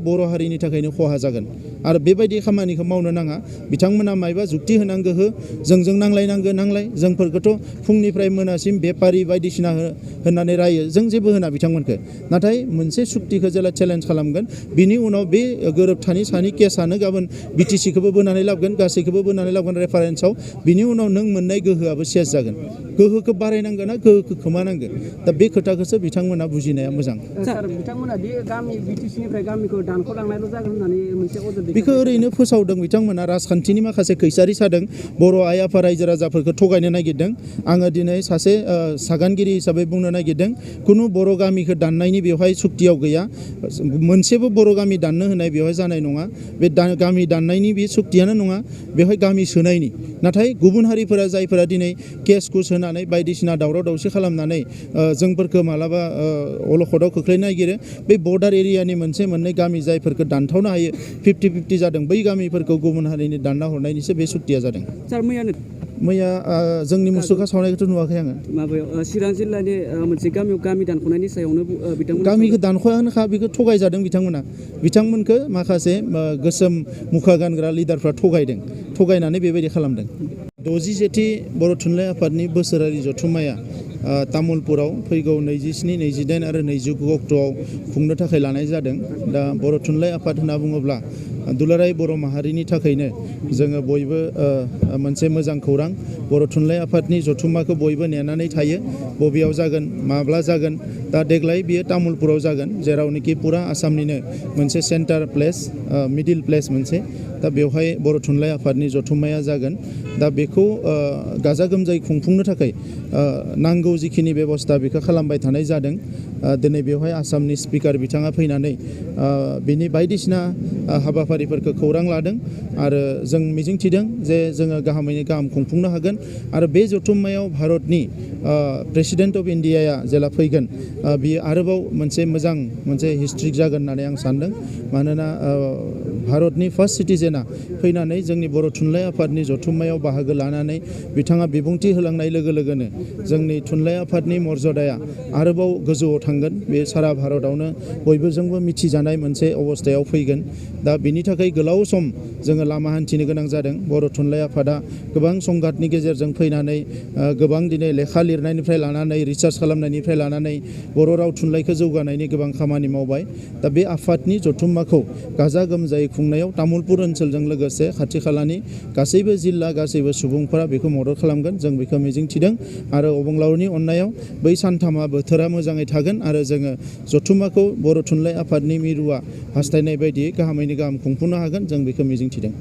बर' हारिनि थाखायनो खहा जागोन आरो बेबायदि खामानिखौ मावनो नाङा बिथांमोना मायबा जुक्ति होनांगो हो जोंजों नांलायनांगो नांलाय जोंफोरखौथ' फुंनिफ्राय मोनासिम बेपारि बायदिसिना होननानै रायो जों जेबो होना बिथांमोनखौ नाथाय मोनसे सुक्तिखौ जेला चेलेन्ज खालामगोन बिनि उनाव बे गोरोबथानि सानि केसानो गाबोन बिटिसिखौबो बोनानै लाबगोन गासैखौबो बोनानै लाबगोन रेफारेन्सआव बिनि उनाव नों मोननाय गोहोआबो सेस जागोन गोहोखौ बारायनांगोन ना गोहोखौ खोमानांगोन दा बे खोथाखौसो बिथांमोना बुजिनाया मोजां सार बिथांमोना दि गामि बिटिसिनिफ्राय गामिखौ दानख'लांनायल' जागोन होननानै मोनसे अजद बेखौ ओरैनो फोसावदों बिथांमोना राजखान्थिनि माखासे खैसारि सादों बर' आइ आफा रायजो राजाफोरखौ थगायनो नागिरदों आङो दिनै सासे सागानगिरि हिसाबै बुंनो नागिरदों खुनु बर' गामिखौ दाननायनि बेवहाय सुक्तियाव गैया मोनसेबो बर' गामि दाननो होनाय बेवहाय जानाय नङा बे गामि दाननायनि बे सुक्तियानो नङा बेवहाय गामि सोनायनि नाथाय गुबुन हारिफोरा जायफोरा दिनै केस कुस होनानै बायदिसिना दावराव दावसि खालामनानै जोंफोरखौ मालाबा अलखदाव खोख्लैनो नागिरो बे बर्डार एरियानि मोनसे मोननै गामि जायफोरखौ दानथावनो हायो 50-50 जादों बै गामिफोरखौ गुबुन हारिनि दानना हरनायनिसो बे सुक्तिया जादों सार मैया जोंनि मुसुखा सावनायखौथ' नुवाखै आङो माबायाव चिरां जिल्लानि मोनसे गामियाव गामि दानख'नायनि सायावनो बिथांमोना गामिखौ दानख'यानोखा बेखौ थगायजादों बिथांमोनखौ माखासे गोसोम मुखा गानग्रा लिडारफ्रा थगायनानै बेबायदि खालामदों 67थि बर' थुनलाइ आफादनि बोसोरारि जथुम्माया तामुलपुराव फैगौ 27, 28 आरो 29 अक्ट'आव खुंनो थाखाय लानाय जादों दा बर' थुनलाइ आफाद होनना बुङोब्ला दुलाराय बर' माहारिनि थाखायनो जोङो बयबो मोनसे मोजां खौरां बर' थुनलाइ आफादनि जथुम्माखौ बयबो नेनानै थायो बबेयाव जागोन माब्ला जागोन दा देग्लाय बियो तामुलपुराव जागोन जेरावनोखि पुरा आसामनिनो मोनसे सेन्टार प्लेस मिडिल प्लेस मोनसे दा बेवहाय बर' थुनलाइ आफादनि जथुम्माया जागोन दा बेखौ गाजा गोमजायै खुंफुंनो थाखाय नांगौ जिखिनि बेबस्था बेखौ खालामबाय थानाय जादों दिनै बेवहाय आसामनि स्पिकार बिथाङा फैनानै बिनि बायदिसिना हाबाफारिफोरखौ खौरां लादों आरो जों मिजिंथिदों जे जोङो गाहामैनो गाहाम खुंफुंनो हागोन आरो बे जथुम्मायाव भारतनि प्रेसिडेन्ट अफ इन्डियाया जेला फैगोन बियो आरोबाव मोनसे मोजां मोनसे हिस्ट्रिक जागोन होननानै आं सानदों मानोना भारतनि फार्स्ट सिटिजेना फैनानै जोंनि बर' थुनलाइ आफादनि जथुम्मायाव बाहागो लानानै बिथाङा बिबुंथि होलांनाय लोगो लोगोनो जोंनि थुनलाइ आफादनि मर्यादाया आरोबाव गोजौआव थांगोन बे सारा भारतआवनो बयबोजोंबो मिथिजानाय मोनसे अबस्थायाव फैगोन दा बिनि थाखाय गोलाव सम जोङो लामा हान्थिनो गोनां जादों बर' थुनलाइ आफादा गोबां संघातनि गेजेरजों फैनानै गोबां दिनै लेखा लिरनायनिफ्राय लानानै रिसार्च खालामनायनिफ्राय लानानै बर' राव थुनलाइखौ जौगानायनि गोबां खामानि मावबाय दा बे आफादनि जथुम्माखौ गाजा गोमजायै खुंनायाव तामुलपुर ओनसोलजों लोगोसे खाथि खालानि गासैबो जिल्ला गासैबो सुबुंफोरा बेखौ मदद खालामगोन जों बेखौ मिजिंथिदों आरो अबंलावरिनि अननायाव बै सानथामा बोथोरा मोजाङै थागोन आरो जोङो जथुम्माखौ बर' थुनलाइ आफादनि मिरुआ हास्थायनाय बायदियै गाहामैनो गाहाम खुंफुंनो हागोन जों बेखौ मिजिंथिदों।